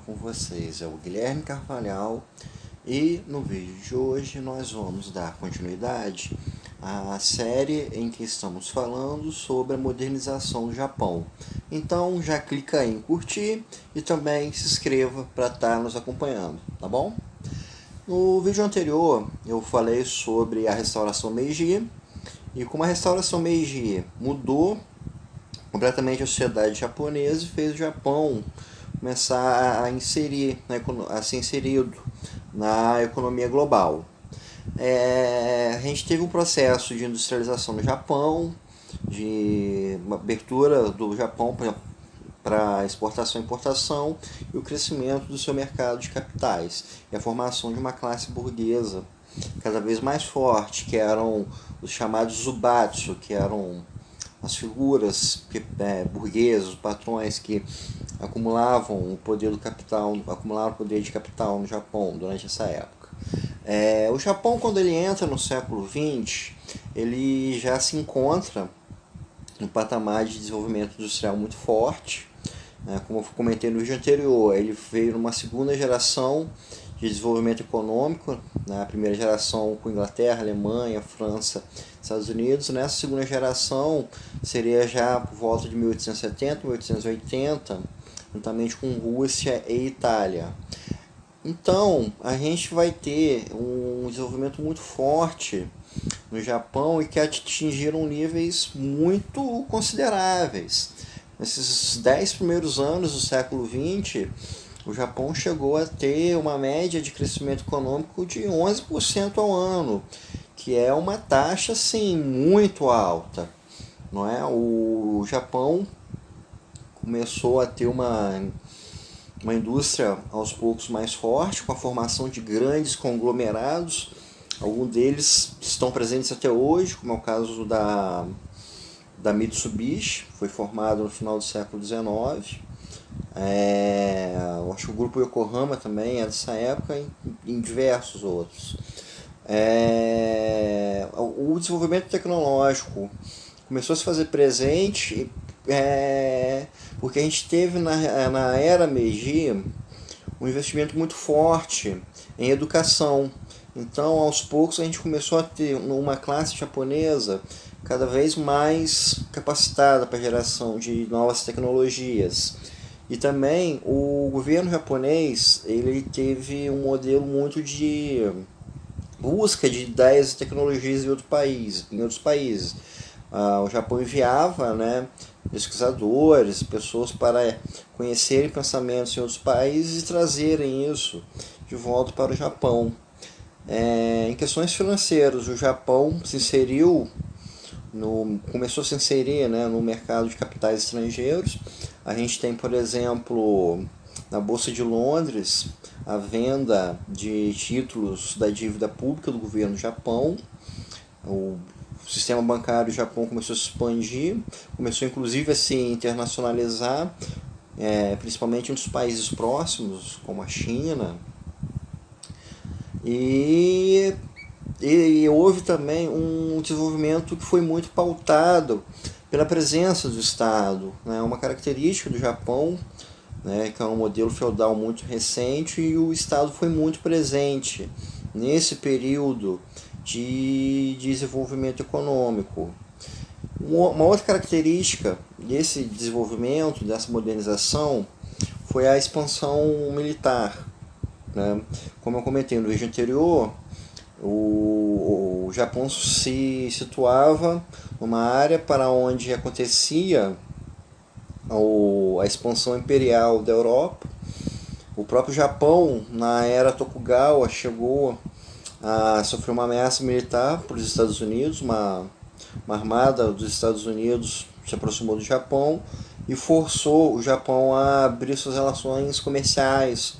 com vocês é o Guilherme Carvalhal e no vídeo de hoje nós vamos dar continuidade à série em que estamos falando sobre a modernização do Japão. Então já clica aí em curtir e também se inscreva para estar nos acompanhando, tá bom? No vídeo anterior eu falei sobre a restauração Meiji e como a restauração Meiji mudou completamente a sociedade japonesa e fez o Japão começar a ser inserido na economia global. A gente teve um processo de industrialização no Japão, de uma abertura do Japão para exportação e importação e o crescimento do seu mercado de capitais e a formação de uma classe burguesa cada vez mais forte, que eram os chamados Zubatsu, que eram as figuras burguesas, os patrões que acumulavam o poder do capital, acumularam o poder de capital no Japão durante essa época. O Japão, quando ele entra no século XX, ele já se encontra no patamar de desenvolvimento industrial muito forte. Como eu comentei no vídeo anterior, ele veio numa segunda geração de desenvolvimento econômico, na primeira geração com Inglaterra, Alemanha, França, Estados Unidos. Nessa segunda geração seria já por volta de 1870, 1880, juntamente com Rússia e Itália. Então a gente vai ter um desenvolvimento muito forte no Japão e que atingiram níveis muito consideráveis. Nesses 10 primeiros anos do século XX, o Japão chegou a ter uma média de crescimento econômico de 11% ao ano, que é uma taxa assim, muito alta. Não é? O Japão começou a ter uma indústria aos poucos mais forte, com a formação de grandes conglomerados. Alguns deles estão presentes até hoje, como é o caso da Mitsubishi, foi formado no final do século XIX. Eu acho que o grupo Yokohama também é dessa época, em diversos outros. O desenvolvimento tecnológico começou a se fazer presente porque a gente teve na era Meiji um investimento muito forte em educação. Então, aos poucos, a gente começou a ter uma classe japonesa cada vez mais capacitada para a geração de novas tecnologias. E também o governo japonês ele teve um modelo muito de busca de ideias e tecnologias em outros países. O Japão enviava pesquisadores, pessoas para conhecerem pensamentos em outros países e trazerem isso de volta para o Japão. Em questões financeiras, o Japão começou a se inserir no mercado de capitais estrangeiros. A gente tem, por exemplo, na Bolsa de Londres, a venda de títulos da dívida pública do governo do Japão. O sistema bancário do Japão começou a se expandir, começou inclusive a se internacionalizar, principalmente nos países próximos, como a China. E houve também um desenvolvimento que foi muito pautado pela presença do Estado. Uma característica do Japão, que é um modelo feudal muito recente, e o Estado foi muito presente nesse período de desenvolvimento econômico. Uma outra característica desse desenvolvimento, dessa modernização, foi a expansão militar. Como eu comentei no vídeo anterior, o Japão se situava numa área para onde acontecia a expansão imperial da Europa. O próprio Japão, na era Tokugawa, chegou a sofrer uma ameaça militar por os Estados Unidos. Uma armada dos Estados Unidos se aproximou do Japão e forçou o Japão a abrir suas relações comerciais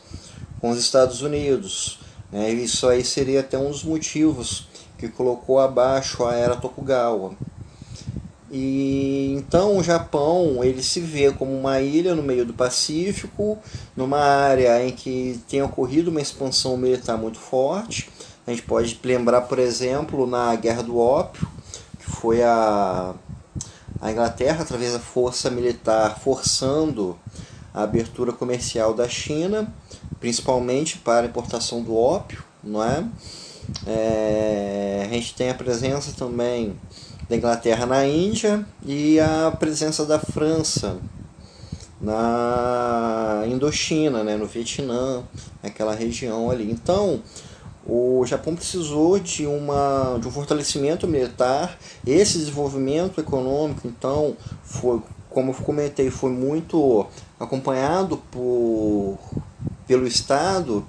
com os Estados Unidos. Isso aí seria até um dos motivos que colocou abaixo a era Tokugawa. E então o Japão ele se vê como uma ilha no meio do Pacífico, numa área em que tem ocorrido uma expansão militar muito forte. A gente pode lembrar, por exemplo, na Guerra do Ópio, que foi a Inglaterra, através da força militar, forçando a abertura comercial da China, principalmente para a importação do ópio, não é? A gente tem a presença também da Inglaterra na Índia e a presença da França na Indochina, né, no Vietnã, aquela região ali. Então, o Japão precisou de um fortalecimento militar. Esse desenvolvimento econômico, então, foi, como eu comentei, foi muito acompanhado pelo Estado.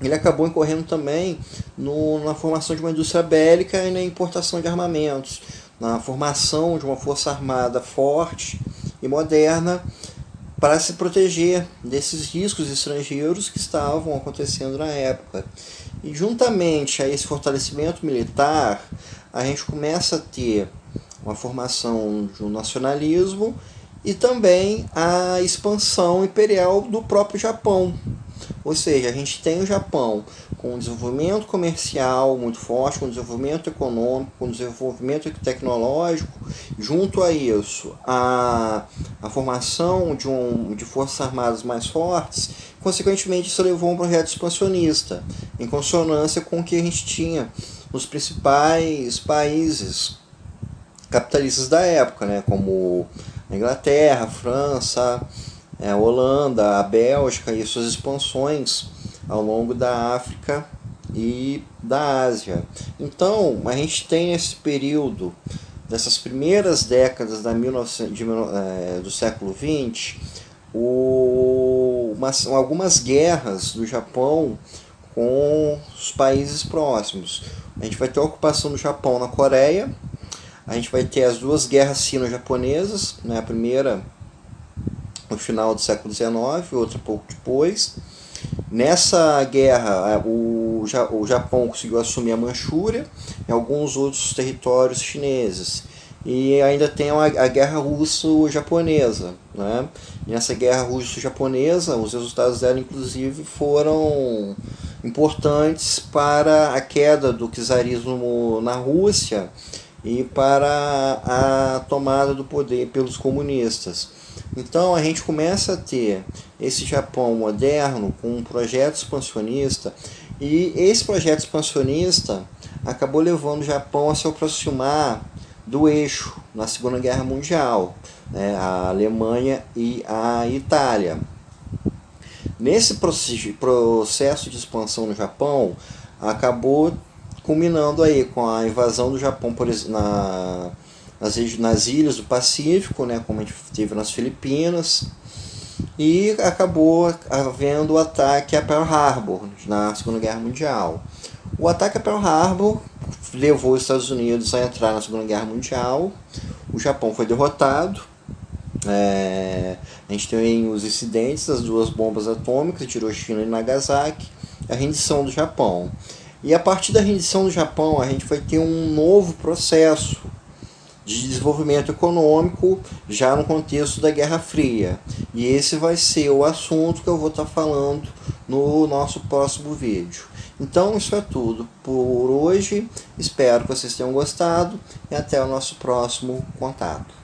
Ele acabou incorrendo também na formação de uma indústria bélica e na importação de armamentos, na formação de uma força armada forte e moderna para se proteger desses riscos estrangeiros que estavam acontecendo na época. E juntamente a esse fortalecimento militar, a gente começa a ter uma formação de um nacionalismo e também a expansão imperial do próprio Japão. Ou seja, a gente tem o Japão com um desenvolvimento comercial muito forte, com um desenvolvimento econômico, com um desenvolvimento tecnológico, junto a isso, a formação de forças armadas mais fortes. Consequentemente, isso levou a um projeto expansionista, em consonância com o que a gente tinha nos principais países capitalistas da época, né, como a Inglaterra, a França, a Holanda, a Bélgica e suas expansões ao longo da África e da Ásia. Então, a gente tem esse período dessas primeiras décadas do século XX, algumas guerras do Japão com os países próximos. A gente vai ter a ocupação do Japão na Coreia, a gente vai ter as duas guerras sino-japonesas, né? A primeira no final do século XIX, outra pouco depois. Nessa guerra, o Japão conseguiu assumir a Manchúria e alguns outros territórios chineses. E ainda tem a guerra russo-japonesa, né? Nessa guerra russo-japonesa, os resultados dela, inclusive, foram importantes para a queda do czarismo na Rússia e para a tomada do poder pelos comunistas. Então a gente começa a ter esse Japão moderno com um projeto expansionista, e esse projeto expansionista acabou levando o Japão a se aproximar do eixo na Segunda Guerra Mundial, né, a Alemanha e a Itália. Nesse processo de expansão no Japão, acabou culminando aí com a invasão do Japão nas ilhas do Pacífico, né, como a gente teve nas Filipinas, e acabou havendo o ataque a Pearl Harbor na Segunda Guerra Mundial. O ataque a Pearl Harbor levou os Estados Unidos a entrar na Segunda Guerra Mundial. O Japão foi derrotado. A gente tem os incidentes das duas bombas atômicas de Hiroshima e Nagasaki, a rendição do Japão. E a partir da rendição do Japão, a gente vai ter um novo processo de desenvolvimento econômico já no contexto da Guerra Fria. E esse vai ser o assunto que eu vou estar falando no nosso próximo vídeo. Então isso é tudo por hoje, espero que vocês tenham gostado e até o nosso próximo contato.